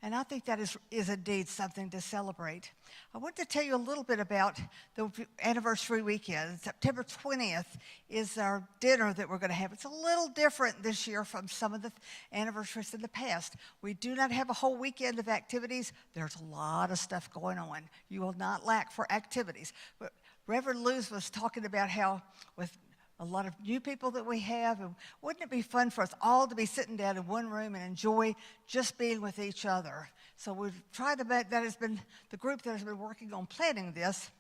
And I think that is indeed something to celebrate. I want to tell you a little bit about the anniversary weekend. September 20th is our dinner that we're going to have. It's a little different this year from some of the anniversaries in the past. We do not have a whole weekend of activities. There's a lot of stuff going on. You will not lack for activities. But Reverend Luz was talking about how with a lot of new people that we have, and wouldn't it be fun for us all to be sitting down in one room and enjoy just being with each other? So we've tried to make, that has been the group that has been working on planning this.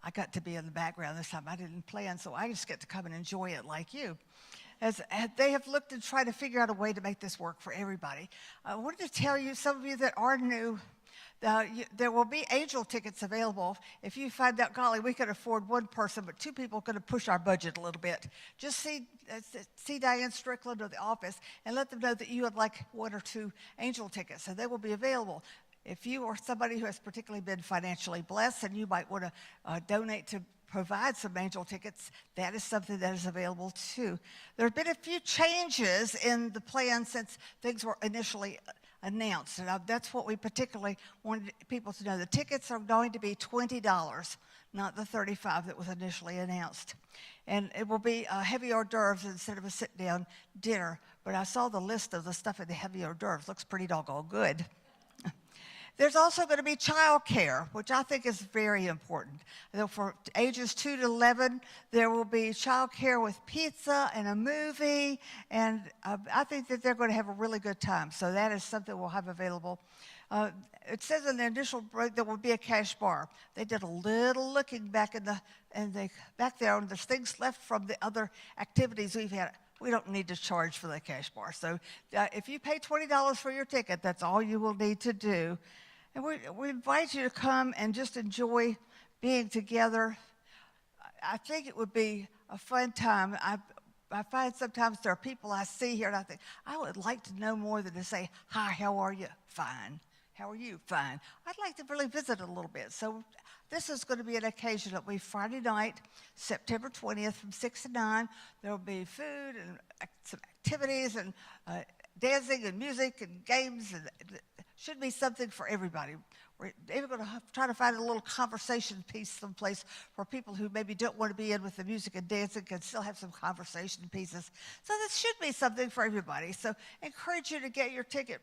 I got to be in the background this time. I didn't plan, so I just get to come and enjoy it like you. As they have looked and tried to figure out a way to make this work for everybody. I wanted to tell you, some of you that are new, there will be angel tickets available. If you find out, golly, we could afford one person, but two people could push our budget a little bit. Just see Diane Strickland or the office and let them know that you would like one or two angel tickets, and they will be available. If you are somebody who has particularly been financially blessed and you might want to donate to provide some angel tickets, that is something that is available too. There have been a few changes in the plan since things were initially announced, and that's what we particularly wanted people to know. The tickets are going to be $20, not the $35 that was initially announced. And it will be heavy hors d'oeuvres instead of a sit-down dinner. But I saw the list of the stuff in the heavy hors d'oeuvres. Looks pretty doggone good. There's also going to be child care, which I think is very important. For ages 2 to 11, there will be child care with pizza and a movie, and I think that they're going to have a really good time. So that is something we'll have available. It says in the initial break there will be a cash bar. They did a little looking back back there, and there's things left from the other activities we've had. We don't need to charge for the cash bar. So if you pay $20 for your ticket, that's all you will need to do. And we invite you to come and just enjoy being together. I think it would be a fun time. I find sometimes there are people I see here and I think, I would like to know more than to say, hi, how are you? Fine. How are you? Fine. I'd like to really visit a little bit. So this is going to be an occasion. It'll be Friday night, September 20th from 6 to 9. There will be food and some activities and dancing and music and games. And it should be something for everybody. We're even going to try to find a little conversation piece someplace for people who maybe don't want to be in with the music and dancing can still have some conversation pieces. So this should be something for everybody. So encourage you to get your ticket,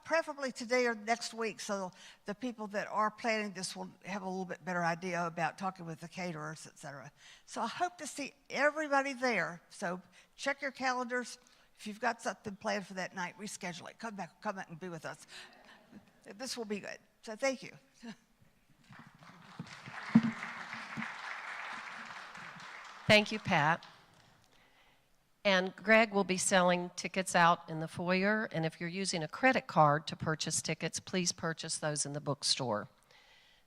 preferably today or next week, so the people that are planning this will have a little bit better idea about talking with the caterers, etc. So I hope to see everybody there. So check your calendars. If you've got something planned for that night, reschedule it. Come back and be with us. This will be good. So thank you. Thank you, Pat. And Greg will be selling tickets out in the foyer, and if you're using a credit card to purchase tickets, please purchase those in the bookstore.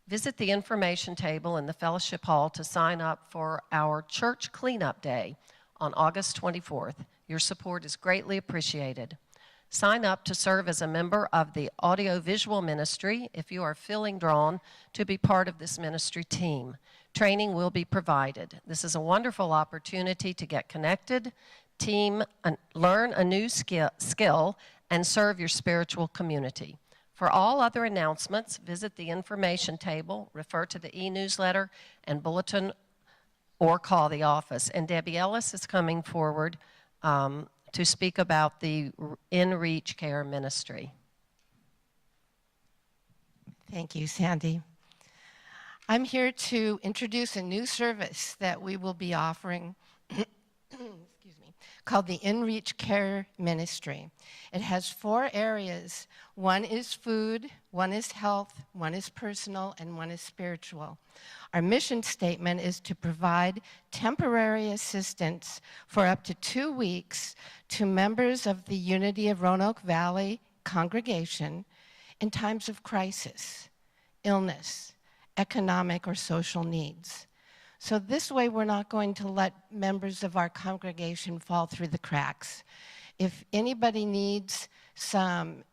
Visit the information table in the fellowship hall to sign up for our church cleanup day on August 24th. Your support is greatly appreciated. Sign up to serve as a member of the audiovisual ministry if you are feeling drawn to be part of this ministry team. Training will be provided. This is a wonderful opportunity to get connected, learn a new skill, and serve your spiritual community. For all other announcements, visit the information table, refer to the e-newsletter and bulletin, or call the office. And Debbie Ellis is coming forward to to speak about the In Reach Care Ministry. Thank you, Sandy. I'm here to introduce a new service that we will be offering excuse me, called the In Reach Care Ministry. It has 4 areas. One is food, one is health, one is personal, and one is spiritual. Our mission statement is to provide temporary assistance for up to 2 weeks to members of the Unity of Roanoke Valley congregation in times of crisis, illness, economic or social needs. So this way, we're not going to let members of our congregation fall through the cracks. If anybody needs some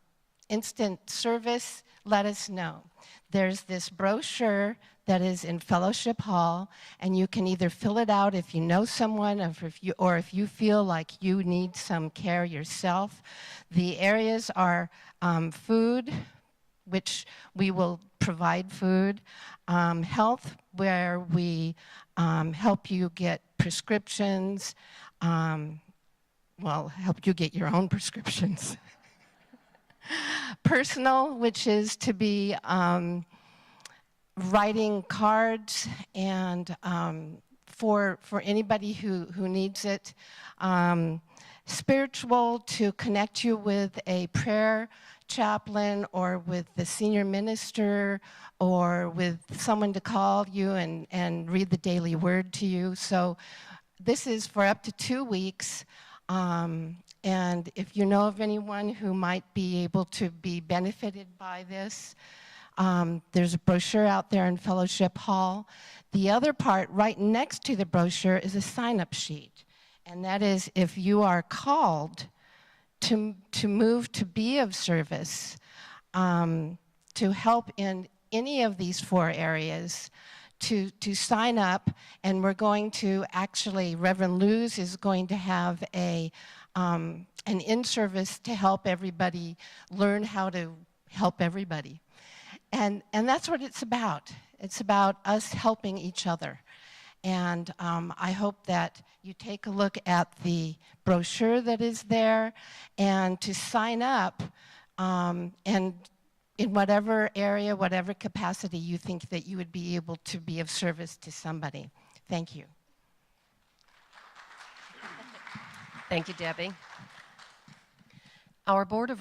instant service, let us know. There's this brochure that is in Fellowship Hall, and you can either fill it out if you know someone or if you feel like you need some care yourself. The areas are food, which we will provide food, health, where we help you get prescriptions, help you get your own prescriptions. Personal, which is to be writing cards and for anybody who needs it. Spiritual, to connect you with a prayer chaplain or with the senior minister or with someone to call you and read the daily word to you. So this is for up to 2 weeks. And if you know of anyone who might be able to be benefited by this, there's a brochure out there in Fellowship Hall. The other part right next to the brochure is a sign-up sheet. And that is if you are called to move to be of service, to help in any of these 4 areas, to sign up, and we're going to actually, Reverend Luz is going to have an in-service to help everybody learn how to help everybody. And that's what it's about. It's about us helping each other. And I hope that you take a look at the brochure that is there and to sign up and in whatever area, whatever capacity you think that you would be able to be of service to somebody. Thank you. Thank you, Debbie. Our Board of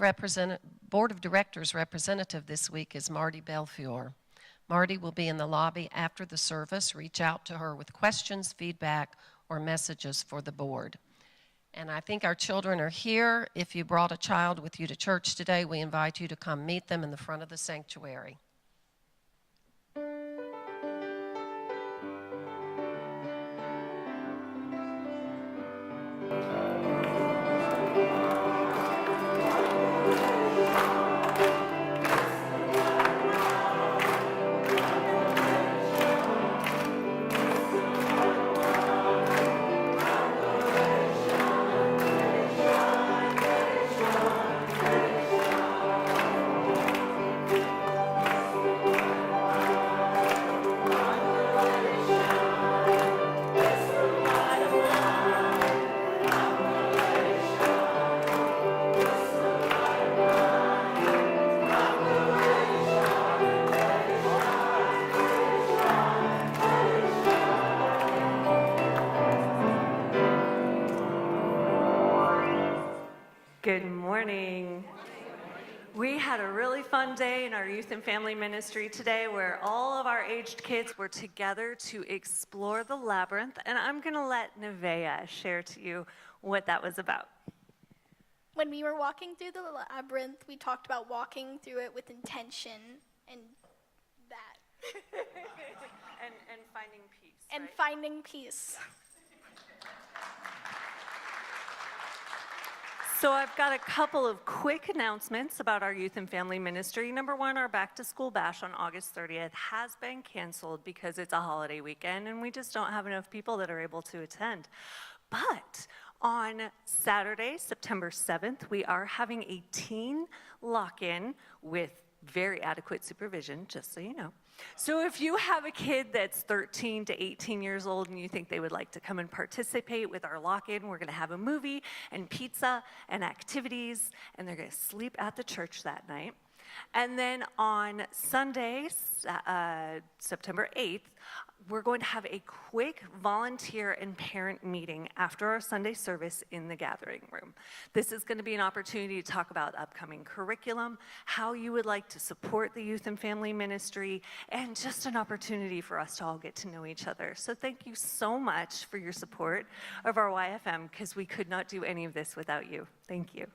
Directors representative this week is Marty Belfiore. Marty will be in the lobby after the service. Reach out to her with questions, feedback, or messages for the board. And I think our children are here. If you brought a child with you to church today, we invite you to come meet them in the front of the sanctuary. Good morning. We had a really fun day in our youth and family ministry today where all of our aged kids were together to explore the labyrinth, and I'm going to let Nevaeh share to you what that was about. When we were walking through the labyrinth, we talked about walking through it with intention and that. and finding peace. And right? finding peace. So I've got a couple of quick announcements about our youth and family ministry. Number one, our back to school bash on August 30th has been canceled because it's a holiday weekend and we just don't have enough people that are able to attend. But on Saturday, September 7th, we are having a teen lock-in with very adequate supervision, just so you know. So if you have a kid that's 13 to 18 years old and you think they would like to come and participate with our lock-in, we're gonna have a movie and pizza and activities, and they're gonna sleep at the church that night. And then on Sunday, September 8th, we're going to have a quick volunteer and parent meeting after our Sunday service in the gathering room. This is going to be an opportunity to talk about upcoming curriculum, how you would like to support the youth and family ministry, and just an opportunity for us to all get to know each other. So thank you so much for your support of our YFM, because we could not do any of this without you. Thank you.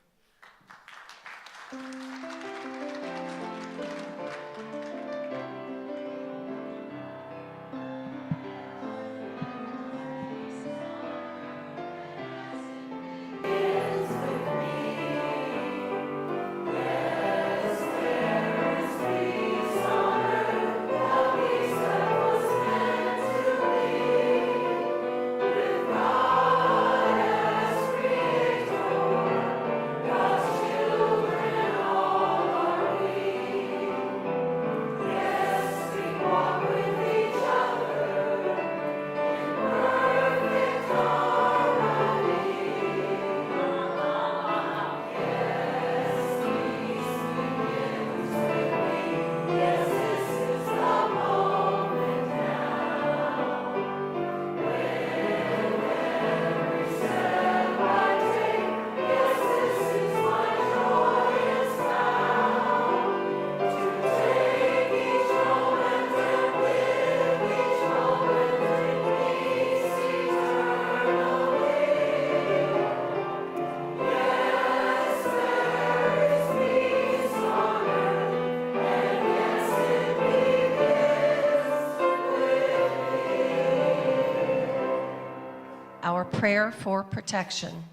Our prayer for protection.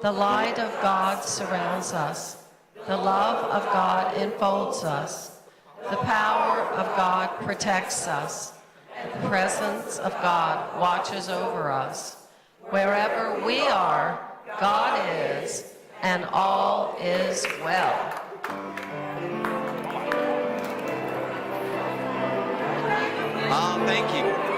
The light of God surrounds us. The love of God enfolds us. The power of God protects us. The presence of God watches over us. Wherever we are, God is, and all is well. Thank you.